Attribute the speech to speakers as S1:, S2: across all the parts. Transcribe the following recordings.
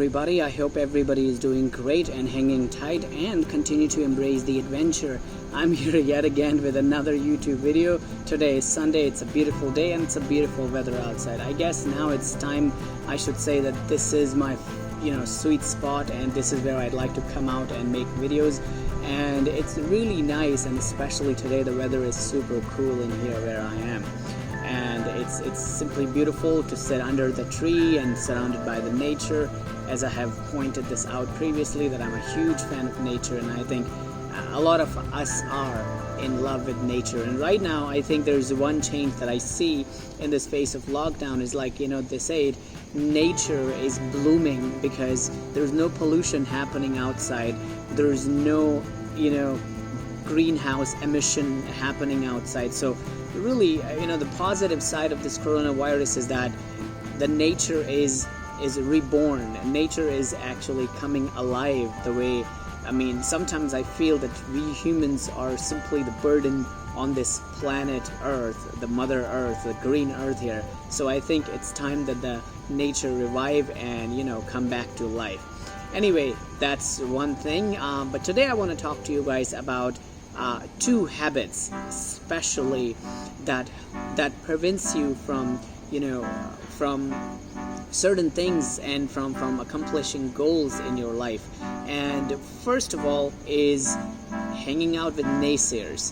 S1: everybody. I hope everybody is doing great and hanging tight and continue to embrace the adventure. I'm here yet again with another YouTube video. Today is Sunday. It's a beautiful day and it's a beautiful weather outside. I guess now it's time I should say that this is my sweet spot, and this is where I'd like to come out and make videos. And it's really nice, and especially today the weather is super cool in here where I am. And it's simply beautiful to sit under the tree and surrounded by the nature. As I have pointed this out previously, that I'm a huge fan of nature, and I think a lot of us are in love with nature. And right now I think there's one change that I see in this phase of lockdown is they say nature is blooming because there's no pollution happening outside. There's no greenhouse emission happening outside. So really, the positive side of this coronavirus is that the nature is reborn. Nature is actually coming alive the way, sometimes I feel that we humans are simply the burden on this planet Earth, the Mother Earth, the green Earth here. So I think it's time that the nature revive and come back to life. Anyway, that's one thing. But today I want to talk to you guys about two habits, especially that prevents you from certain things and from accomplishing goals in your life. And first of all is hanging out with naysayers.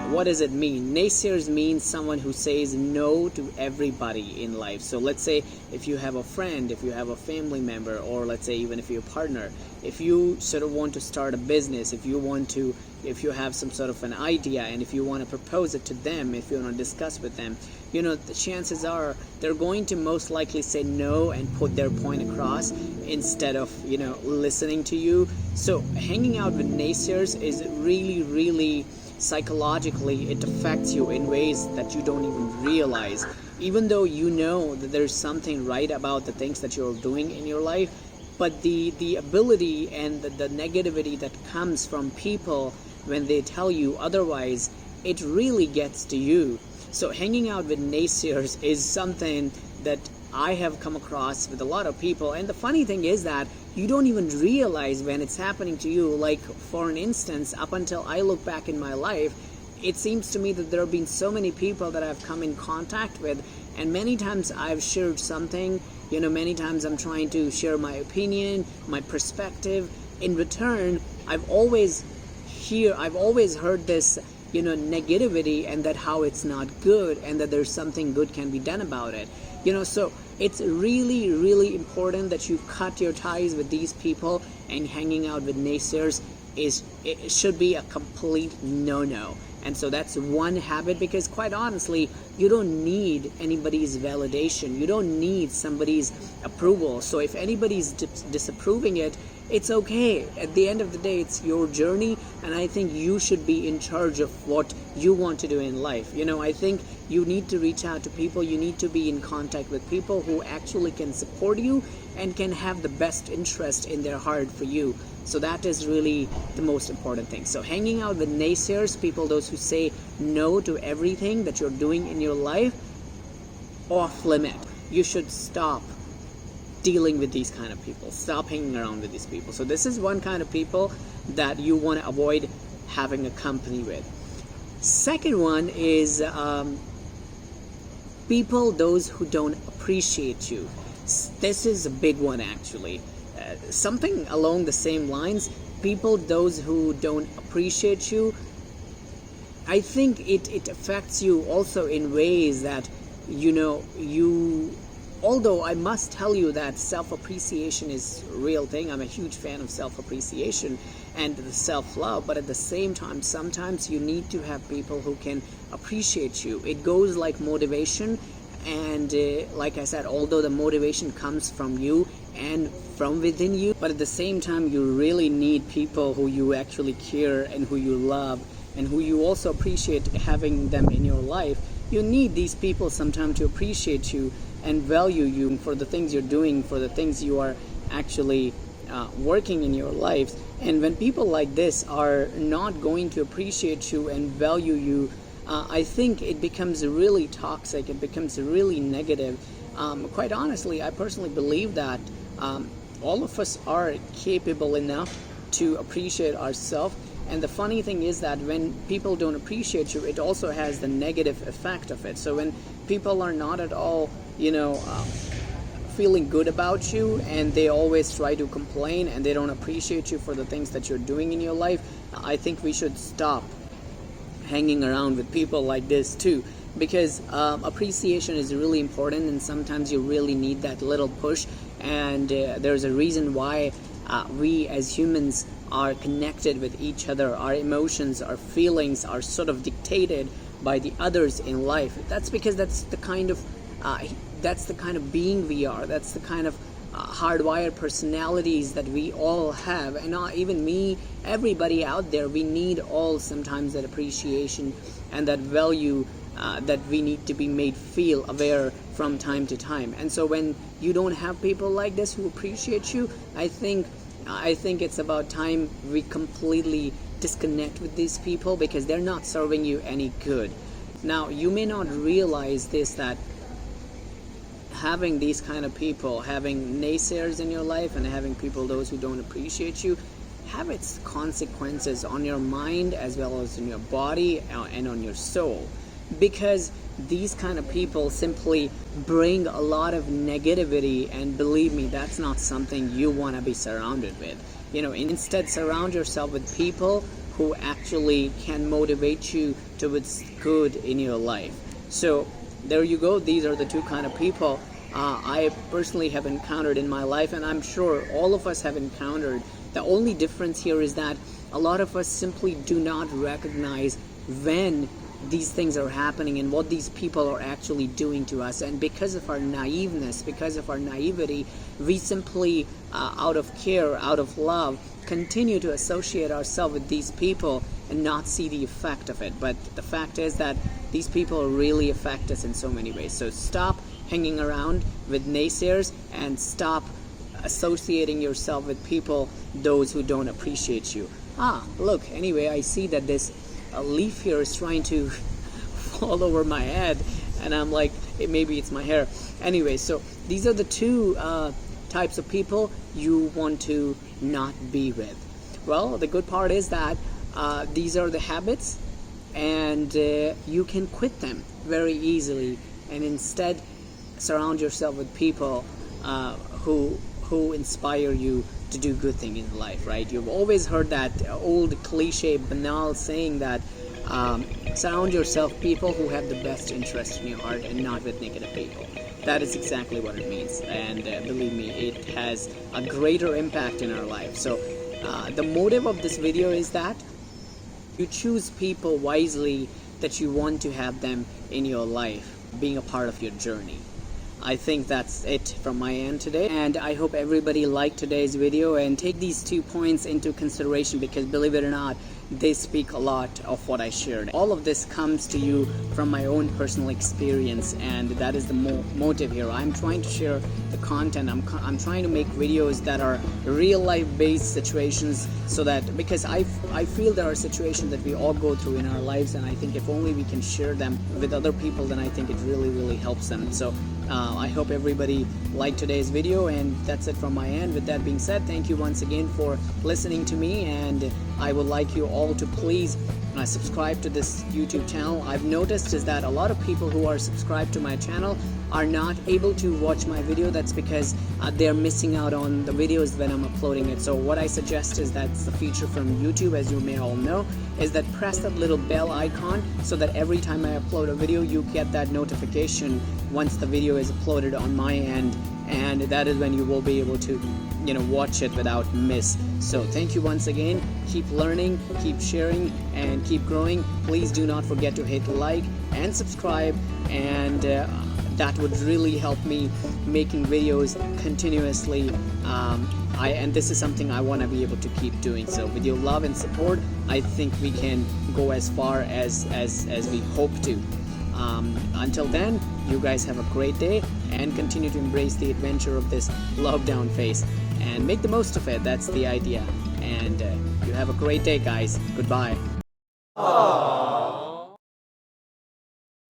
S1: What does it mean? Naysayers means someone who says no to everybody in life. So let's say if you have a friend, if you have a family member, or let's say even if you're a partner, if you sort of want to start a business, if you have some sort of an idea and if you want to propose it to them, if you want to discuss with them, the chances are they're going to most likely say no and put their point across instead of listening to you. So hanging out with naysayers is really psychologically, it affects you in ways that you don't even realize. Even though you know that there's something right about the things that you're doing in your life, but the ability and the negativity that comes from people when they tell you otherwise, it really gets to you. So hanging out with naysayers is something that I have come across with a lot of people. And the funny thing is that you don't even realize when it's happening to you. Like, for an instance, up until I look back in my life, it seems to me that there have been so many people that I've come in contact with, and many times I've shared something, many times I'm trying to share my opinion, my perspective. In return, I've always heard this negativity, and that how it's not good and that there's something good can be done about it. So it's really important that you cut your ties with these people, and hanging out with naysayers it should be a complete no. And so that's one habit, because quite honestly, you don't need anybody's validation. You don't need somebody's approval. So if anybody's disapproving it, it's okay. At the end of the day, it's your journey, and I think you should be in charge of what you want to do in life. I think you need to reach out to people. You need to be in contact with people who actually can support you and can have the best interest in their heart for you. So that is really the most important thing. So hanging out with naysayers, people those who say no to everything that you're doing in your life, off limit. You should stop dealing with these kind of people. Stop hanging around with these people. So this is one kind of people that you want to avoid having a company with. Second one is people those who don't appreciate you. This is a big one, actually. Something along the same lines, people those who don't appreciate you, I think it affects you also in ways that although I must tell you that self-appreciation is a real thing. I'm a huge fan of self-appreciation and the self-love, but at the same time, sometimes you need to have people who can appreciate you. It goes like motivation, and like I said, although the motivation comes from you and from within you, but at the same time, you really need people who you actually care and who you love and who you also appreciate having them in your life. You need these people sometimes to appreciate you and value you for the things you're doing, for the things you are actually working in your lives. And when people like this are not going to appreciate you and value you, I think it becomes really toxic. It becomes really negative. Quite honestly, I personally believe that all of us are capable enough to appreciate ourselves. And the funny thing is that when people don't appreciate you, it also has the negative effect of it. So when people are not at all, feeling good about you, and they always try to complain and they don't appreciate you for the things that you're doing in your life, I think we should stop hanging around with people like this too, because appreciation is really important, and sometimes you really need that little push. And there's a reason why we as humans are connected with each other. Our emotions, our feelings are sort of dictated by the others in life. That's because that's the kind of being we are. That's the kind of hardwired personalities that we all have. And not even me, everybody out there, we need all sometimes that appreciation and that value that we need to be made feel aware from time to time. And so when you don't have people like this who appreciate you, I think it's about time we completely disconnect with these people, because they're not serving you any good. Now, you may not realize this, that having these kind of people, having naysayers in your life and having people, those who don't appreciate you, have its consequences on your mind as well as in your body and on your soul. Because these kind of people simply bring a lot of negativity, and believe me, that's not something you want to be surrounded with. Instead, surround yourself with people who actually can motivate you towards good in your life. So there you go. These are the two kind of people I personally have encountered in my life, and I'm sure all of us have encountered. The only difference here is that a lot of us simply do not recognize when these things are happening and what these people are actually doing to us. And because of our naiveness, because of our naivety, we simply out of care, out of love, continue to associate ourselves with these people and not see the effect of it. But the fact is that these people really affect us in so many ways. So stop hanging around with naysayers and stop associating yourself with people, those who don't appreciate you. Look, anyway, I see that this leaf here is trying to fall over my head, and I'm like, maybe it's my hair. Anyway, so these are the two types of people you want to not be with. Well, the good part is that these are the habits, and you can quit them very easily, and instead surround yourself with people who inspire you to do good things in life, right? You've always heard that old cliche, banal saying that surround yourself with people who have the best interest in your heart and not with negative people. That is exactly what it means, and believe me, it has a greater impact in our life. So the motive of this video is that you choose people wisely, that you want to have them in your life, being a part of your journey. I think that's it from my end today, and I hope everybody liked today's video and take these 2 points into consideration, because believe it or not, they speak a lot of what I shared. All of this comes to you from my own personal experience, and that is the motive here. I'm trying to share the content. I'm trying to make videos that are real life based situations, so that, because I feel there are situations that we all go through in our lives, and I think if only we can share them with other people, then I think it really helps them. So I hope everybody liked today's video, and that's it from my end. With that being said, thank you once again for listening to me, and I would like you all to please subscribe to this YouTube channel. I've noticed is that a lot of people who are subscribed to my channel are not able to watch my video. That's because they're missing out on the videos when I'm uploading it. So what I suggest is, that's the feature from YouTube, as you may all know, is that press that little bell icon, so that every time I upload a video, you get that notification once the video is uploaded on my end, and that is when you will be able to watch it without miss. So thank you once again. Keep learning, keep sharing, and keep growing. Please do not forget to hit like and subscribe, and that would really help me making videos continuously, and this is something I want to be able to keep doing. So with your love and support, I think we can go as far as we hope to. Until then, you guys have a great day, and continue to embrace the adventure of this lockdown phase and make the most of it. That's the idea. And you have a great day, guys. Goodbye. Aww.